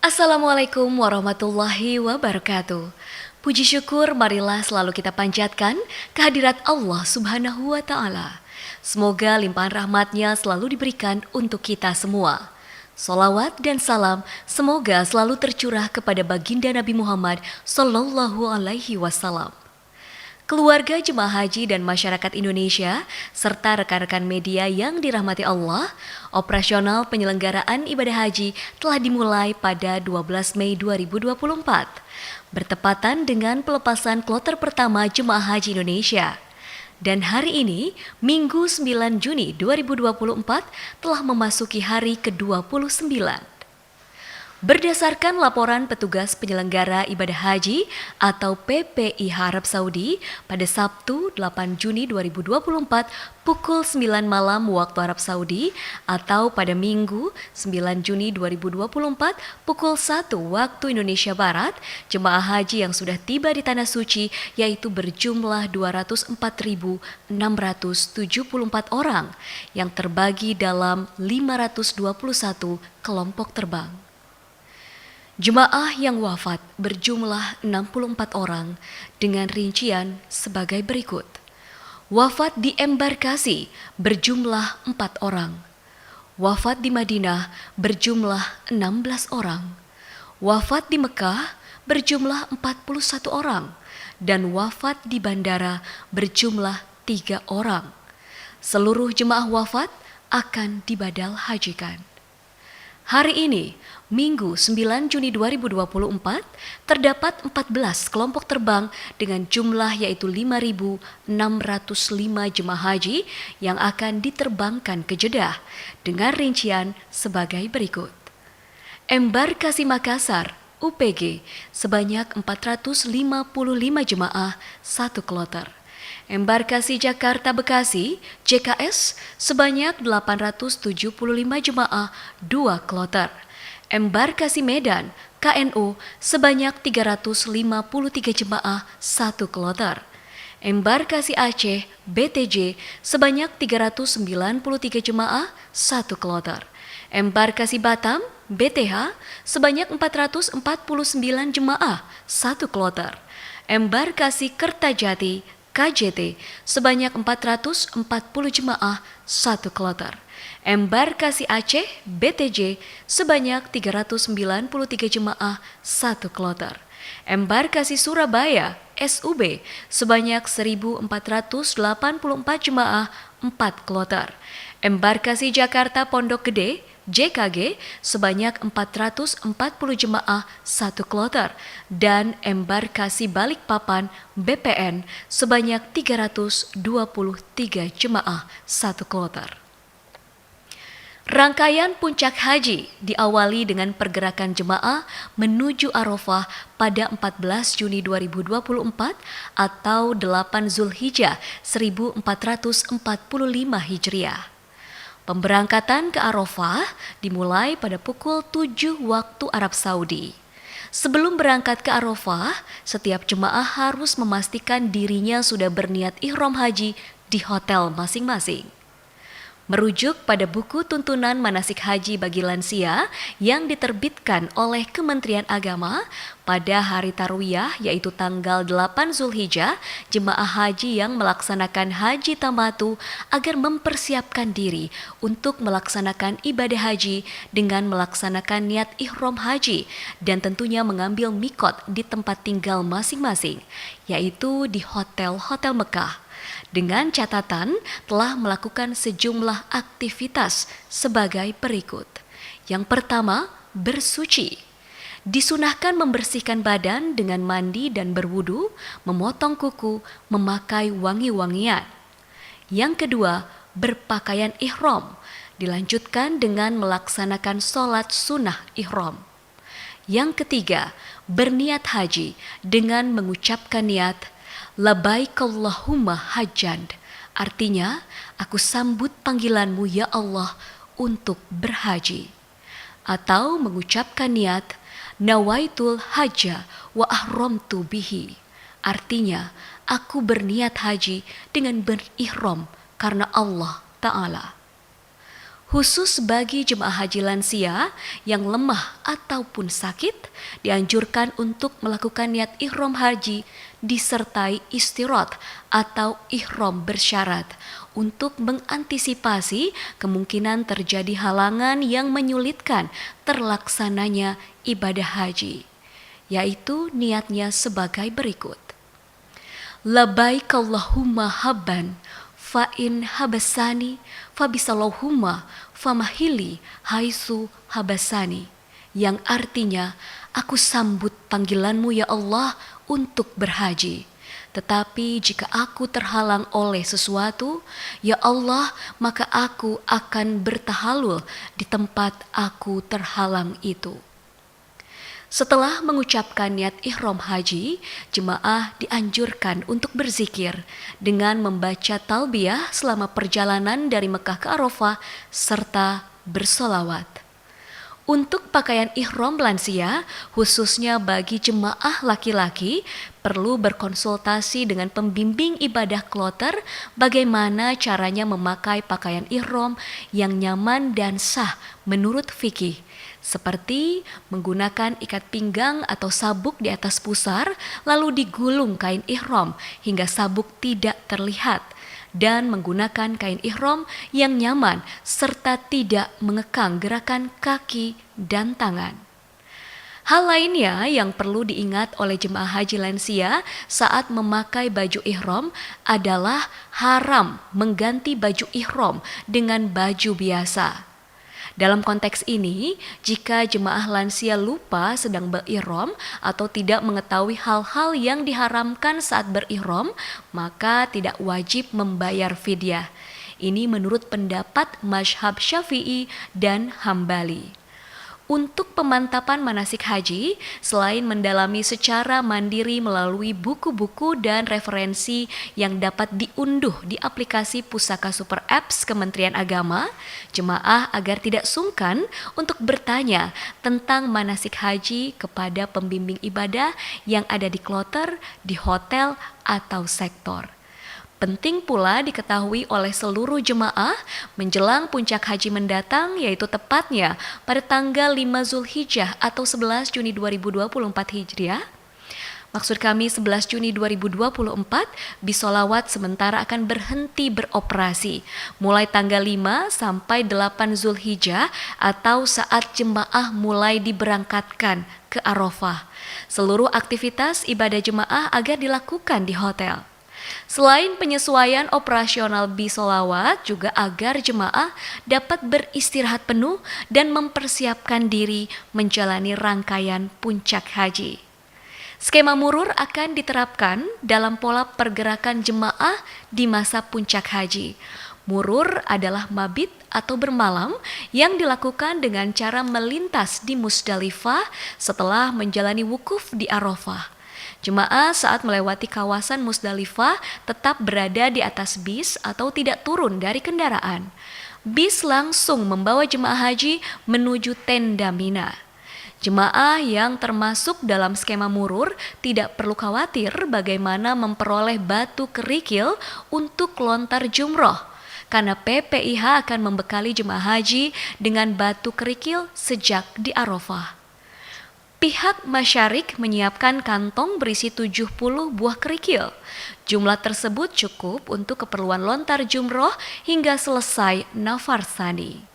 Assalamualaikum warahmatullahi wabarakatuh. Puji syukur marilah selalu kita panjatkan kehadirat Allah Subhanahu wa Ta'ala. Semoga limpahan rahmatnya selalu diberikan untuk kita semua. Salawat dan salam semoga selalu tercurah kepada baginda Nabi Muhammad Sallallahu Alaihi Wasallam. Keluarga jemaah haji dan masyarakat Indonesia, serta rekan-rekan media yang dirahmati Allah, operasional penyelenggaraan ibadah haji telah dimulai pada 12 Mei 2024, bertepatan dengan pelepasan kloter pertama jemaah haji Indonesia. Dan hari ini, Minggu 9 Juni 2024, telah memasuki hari ke-29. Berdasarkan laporan petugas penyelenggara ibadah haji atau PPIH Arab Saudi pada Sabtu 8 Juni 2024 pukul 9 malam waktu Arab Saudi atau pada Minggu 9 Juni 2024 pukul 1 waktu Indonesia Barat, jemaah haji yang sudah tiba di Tanah Suci yaitu berjumlah 204.674 orang yang terbagi dalam 521 kelompok terbang. Jemaah yang wafat berjumlah 64 orang dengan rincian sebagai berikut. Wafat di embarkasi berjumlah 4 orang. Wafat di Madinah berjumlah 16 orang. Wafat di Mekah berjumlah 41 orang. Dan wafat di bandara berjumlah 3 orang. Seluruh jemaah wafat akan dibadal hajikan. Hari ini, Minggu 9 Juni 2024, terdapat 14 kelompok terbang dengan jumlah yaitu 5.605 jemaah haji yang akan diterbangkan ke Jeddah dengan rincian sebagai berikut. Embarkasi Makassar, UPG, sebanyak 455 jemaah, 1 kloter. Embarkasi Jakarta Bekasi, JKS, sebanyak 875 jemaah, 2 kloter. Embarkasi Medan, KNO, sebanyak 353 jemaah, 1 kloter. Embarkasi Aceh, BTJ, sebanyak 393 jemaah, 1 kloter. Embarkasi Batam, BTH, sebanyak 449 jemaah, 1 kloter. Embarkasi Kertajati, KJT, sebanyak 440 jemaah, 1 kloter. Embarkasi Aceh, BTJ, sebanyak 393 jemaah, 1 kloter. Embarkasi Surabaya, SUB, sebanyak 1.484 jemaah, 4 kloter. Embarkasi Jakarta Pondok Gede, JKG, sebanyak 440 jemaah, 1 kloter. Dan embarkasi Balikpapan, BPN, sebanyak 323 jemaah, 1 kloter. Rangkaian puncak haji diawali dengan pergerakan jemaah menuju Arafah pada 14 Juni 2024 atau 8 Zulhijjah 1445 Hijriah. Pemberangkatan ke Arafah dimulai pada pukul 7 waktu Arab Saudi. Sebelum berangkat ke Arafah, setiap jemaah harus memastikan dirinya sudah berniat ihram haji di hotel masing-masing. Merujuk pada buku tuntunan manasik haji bagi lansia yang diterbitkan oleh Kementerian Agama, pada hari Tarwiyah yaitu tanggal 8 Zulhijjah, jemaah haji yang melaksanakan haji tamatu agar mempersiapkan diri untuk melaksanakan ibadah haji dengan melaksanakan niat ihram haji dan tentunya mengambil mikot di tempat tinggal masing-masing, yaitu di hotel-hotel Mekah. Dengan catatan telah melakukan sejumlah aktivitas sebagai berikut. Yang pertama, bersuci. Disunahkan membersihkan badan dengan mandi dan berwudu, memotong kuku, memakai wangi-wangian. Yang kedua, berpakaian ihram. Dilanjutkan dengan melaksanakan sholat sunnah ihram. Yang ketiga, berniat haji dengan mengucapkan niat Labbaik Allahumma hajjan, artinya aku sambut panggilanmu ya Allah untuk berhaji. Atau mengucapkan niat Nawaitul hajja wa ahramtu bihi, artinya aku berniat haji dengan berihram karena Allah Ta'ala. Khusus bagi jemaah haji lansia yang lemah ataupun sakit, dianjurkan untuk melakukan niat ihram haji disertai istirot atau ihram bersyarat untuk mengantisipasi kemungkinan terjadi halangan yang menyulitkan terlaksananya ibadah haji, yaitu niatnya sebagai berikut. Labbaik Allahumma habban fa in habasani fabisalahumma famahili haisu habasani, yang artinya, aku sambut panggilanmu ya Allah untuk berhaji. Tetapi jika aku terhalang oleh sesuatu, ya Allah, maka aku akan bertahalul di tempat aku terhalang itu. Setelah mengucapkan niat ihram haji, jemaah dianjurkan untuk berzikir dengan membaca talbiyah selama perjalanan dari Mekah ke Arafah serta bersolawat. Untuk pakaian ihram lansia, khususnya bagi jemaah laki-laki, perlu berkonsultasi dengan pembimbing ibadah kloter bagaimana caranya memakai pakaian ihram yang nyaman dan sah menurut fikih, seperti menggunakan ikat pinggang atau sabuk di atas pusar, lalu digulung kain ihram hingga sabuk tidak terlihat, dan menggunakan kain ihram yang nyaman serta tidak mengekang gerakan kaki dan tangan. Hal lainnya yang perlu diingat oleh jemaah haji lansia saat memakai baju ihram adalah haram mengganti baju ihram dengan baju biasa. Dalam konteks ini, jika jemaah lansia lupa sedang berihram atau tidak mengetahui hal-hal yang diharamkan saat berihram, maka tidak wajib membayar fidyah. Ini menurut pendapat mazhab Syafi'i dan Hambali. Untuk pemantapan manasik haji, selain mendalami secara mandiri melalui buku-buku dan referensi yang dapat diunduh di aplikasi Pusaka Super Apps Kementerian Agama, jemaah agar tidak sungkan untuk bertanya tentang manasik haji kepada pembimbing ibadah yang ada di kloter, di hotel, atau sektor. Penting pula diketahui oleh seluruh jemaah menjelang puncak haji mendatang, yaitu tepatnya pada tanggal 5 Zulhijjah atau 11 Juni 2024 Hijriah. Maksud kami 11 Juni 2024, bis sholawat sementara akan berhenti beroperasi mulai tanggal 5 sampai 8 Zulhijjah atau saat jemaah mulai diberangkatkan ke Arafah. Seluruh aktivitas ibadah jemaah agar dilakukan di hotel. Selain penyesuaian operasional bis sholawat, juga agar jemaah dapat beristirahat penuh dan mempersiapkan diri menjalani rangkaian puncak haji. Skema murur akan diterapkan dalam pola pergerakan jemaah di masa puncak haji. Murur adalah mabit atau bermalam yang dilakukan dengan cara melintas di Musdalifah setelah menjalani wukuf di Arafah. Jemaah saat melewati kawasan Musdalifah tetap berada di atas bis atau tidak turun dari kendaraan. Bis langsung membawa jemaah haji menuju tenda Mina. Jemaah yang termasuk dalam skema murur tidak perlu khawatir bagaimana memperoleh batu kerikil untuk lontar jumroh, karena PPIH akan membekali jemaah haji dengan batu kerikil sejak di Arafah. Pihak Masyarik menyiapkan kantong berisi 70 buah kerikil. Jumlah tersebut cukup untuk keperluan lontar jumroh hingga selesai nafar tsani.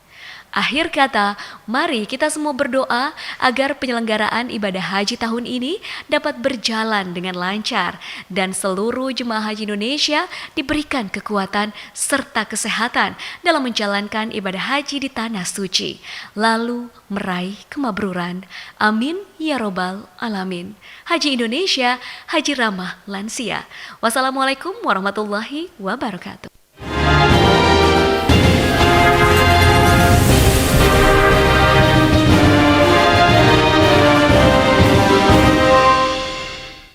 Akhir kata, mari kita semua berdoa agar penyelenggaraan ibadah haji tahun ini dapat berjalan dengan lancar dan seluruh jemaah haji Indonesia diberikan kekuatan serta kesehatan dalam menjalankan ibadah haji di tanah suci, lalu meraih kemakburan. Amin ya robbal alamin. Haji Indonesia, haji ramah lansia. Wassalamualaikum warahmatullahi wabarakatuh.